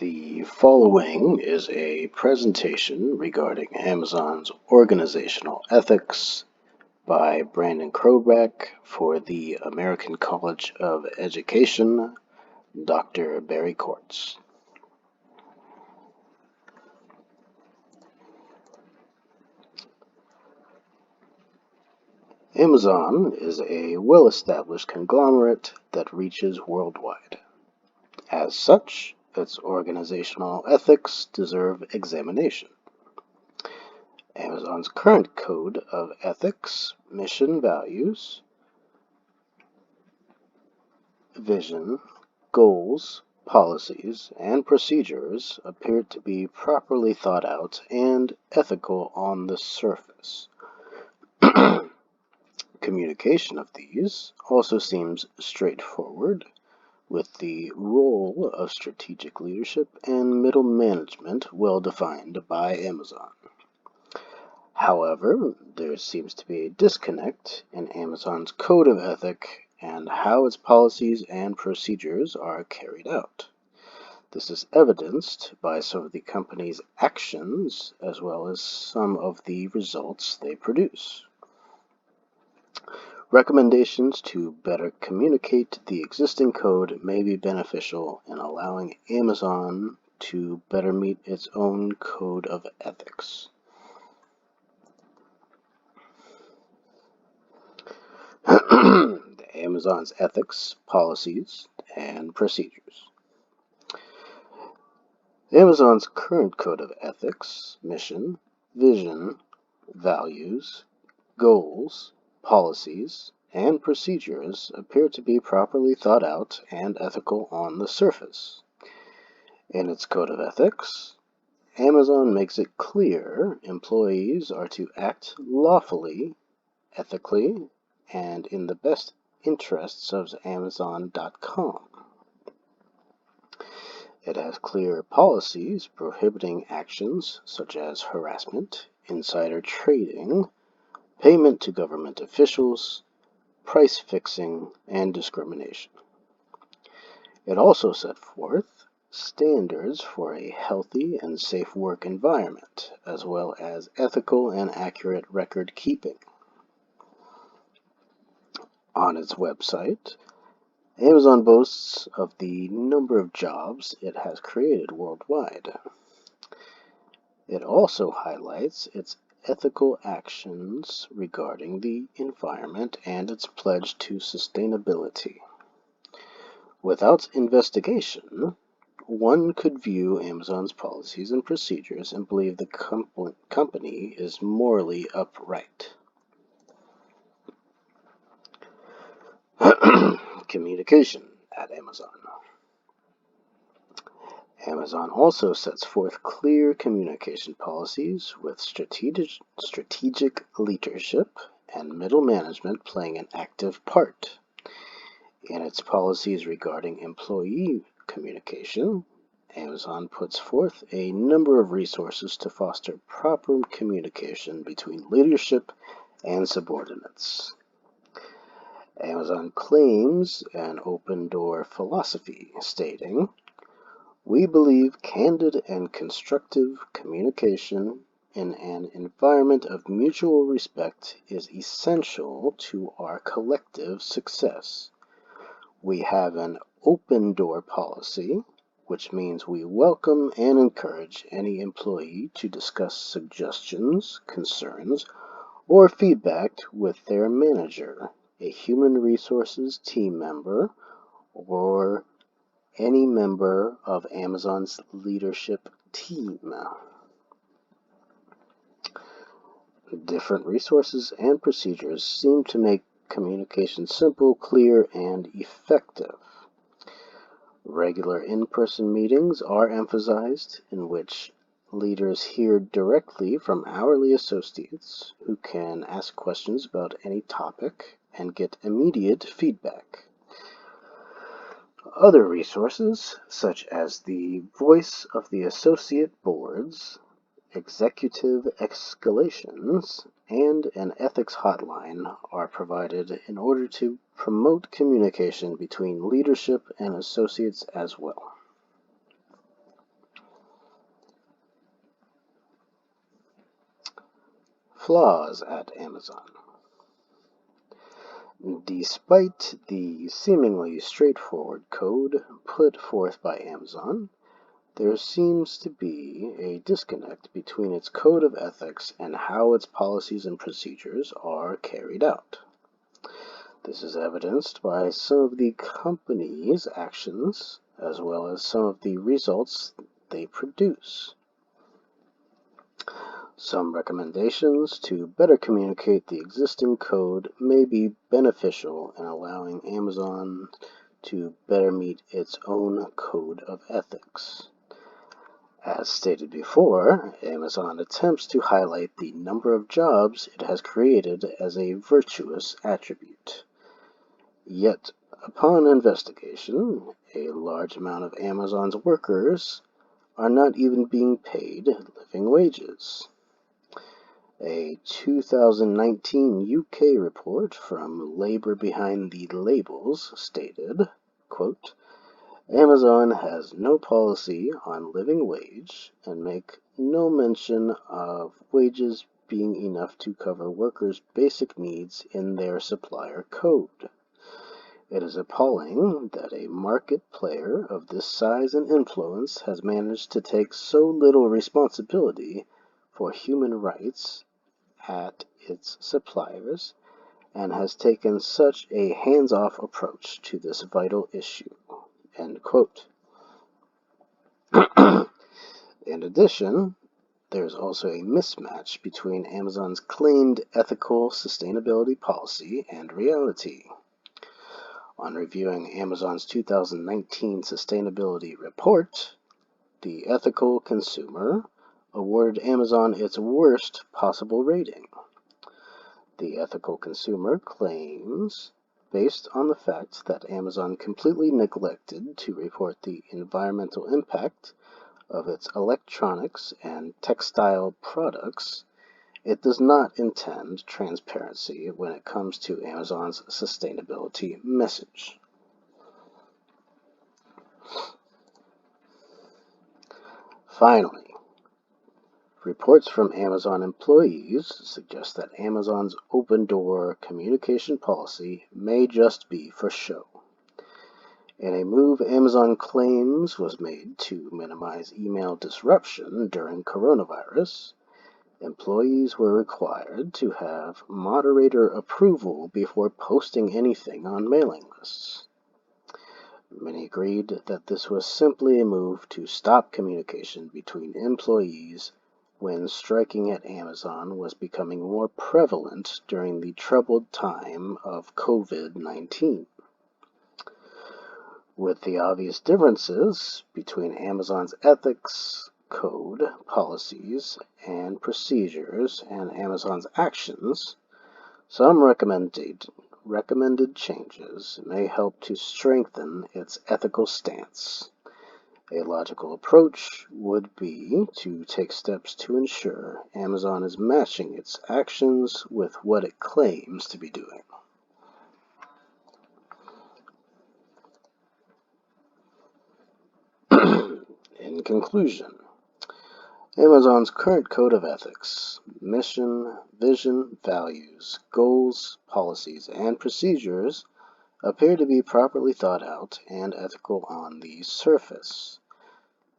The following is a presentation regarding Amazon's organizational ethics by Brandon Krobeck for the American College of Education, Dr. Barry Courts. Amazon is a well-established conglomerate that reaches worldwide. As such, its organizational ethics deserve examination. Amazon's current code of ethics, mission, values, vision, goals, policies, and procedures appear to be properly thought out and ethical on the surface. Communication of these also seems straightforward, with the role of strategic leadership and middle management well defined by Amazon. However, there seems to be a disconnect in Amazon's code of ethics and how its policies and procedures are carried out. This is evidenced by some of the company's actions as well as some of the results they produce. Recommendations to better communicate the existing code may be beneficial in allowing Amazon to better meet its own code of ethics. Amazon's ethics, policies, and procedures. Amazon's current code of ethics, mission, vision, values, goals, policies, and procedures appear to be properly thought out and ethical on the surface. In its code of ethics, Amazon makes it clear employees are to act lawfully, ethically, and in the best interests of Amazon.com. It has clear policies prohibiting actions such as harassment, insider trading, payment to government officials, price fixing, and discrimination. It also set forth standards for a healthy and safe work environment, as well as ethical and accurate record keeping. On its website, Amazon boasts of the number of jobs it has created worldwide. It also highlights its ethical actions regarding the environment and its pledge to sustainability. Without investigation, one could view Amazon's policies and procedures and believe the company is morally upright. Communication at Amazon. Amazon also sets forth clear communication policies with strategic leadership and middle management playing an active part. In its policies regarding employee communication, Amazon puts forth a number of resources to foster proper communication between leadership and subordinates. Amazon claims an open-door philosophy, stating, "We believe candid and constructive communication in an environment of mutual respect is essential to our collective success. We have an open-door policy, which means we welcome and encourage any employee to discuss suggestions, concerns, or feedback with their manager, a human resources team member, or any member of Amazon's leadership team." Different resources and procedures seem to make communication simple, clear, and effective. Regular in-person meetings are emphasized, in which leaders hear directly from hourly associates who can ask questions about any topic and get immediate feedback. Other resources, such as the Voice of the Associate Boards, executive escalations, and an ethics hotline, are provided in order to promote communication between leadership and associates as well. Flaws at Amazon. Despite the seemingly straightforward code put forth by Amazon, there seems to be a disconnect between its code of ethics and how its policies and procedures are carried out. This is evidenced by some of the company's actions as well as some of the results they produce. Some recommendations to better communicate the existing code may be beneficial in allowing Amazon to better meet its own code of ethics. As stated before, Amazon attempts to highlight the number of jobs it has created as a virtuous attribute. Yet, upon investigation, a large amount of Amazon's workers are not even being paid living wages. A 2019 UK report from Labour Behind the Labels stated, quote, Amazon has no policy on living wage and make no mention of wages being enough to cover workers' basic needs in their supplier code. It is appalling that a market player of this size and influence has managed to take so little responsibility for human rights at its suppliers and has taken such a hands-off approach to this vital issue. End quote. In addition, there's also a mismatch between Amazon's claimed ethical sustainability policy and reality. On reviewing Amazon's 2019 sustainability report, the ethical consumer awarded Amazon its worst possible rating. The ethical consumer claims, based on the fact that Amazon completely neglected to report the environmental impact of its electronics and textile products, it does not intend transparency when it comes to Amazon's sustainability message. Finally, reports from Amazon employees suggest that Amazon's open-door communication policy may just be for show. In a move Amazon claims was made to minimize email disruption during coronavirus, employees were required to have moderator approval before posting anything on mailing lists. Many agreed that this was simply a move to stop communication between employees when striking at Amazon was becoming more prevalent during the troubled time of COVID-19. With the obvious differences between Amazon's ethics code, policies, and procedures and Amazon's actions, some recommended changes may help to strengthen its ethical stance. A logical approach would be to take steps to ensure Amazon is matching its actions with what it claims to be doing. In conclusion, Amazon's current code of ethics, mission, vision, values, goals, policies, and procedures appear to be properly thought out and ethical on the surface.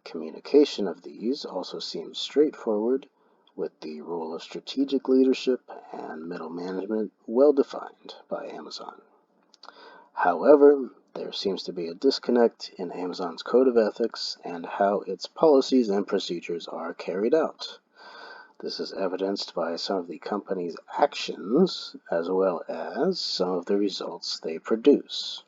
Communication of these also seems straightforward, with the role of strategic leadership and middle management well defined by Amazon. However, there seems to be a disconnect in Amazon's code of ethics and how its policies and procedures are carried out. This is evidenced by some of the company's actions as well as some of the results they produce.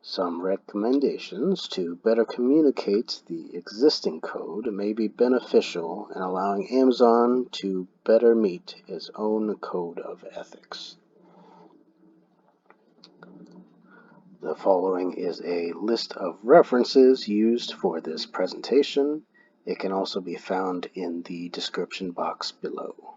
Some recommendations to better communicate the existing code may be beneficial in allowing Amazon to better meet its own code of ethics. The following is a list of references used for this presentation. It can also be found in the description box below.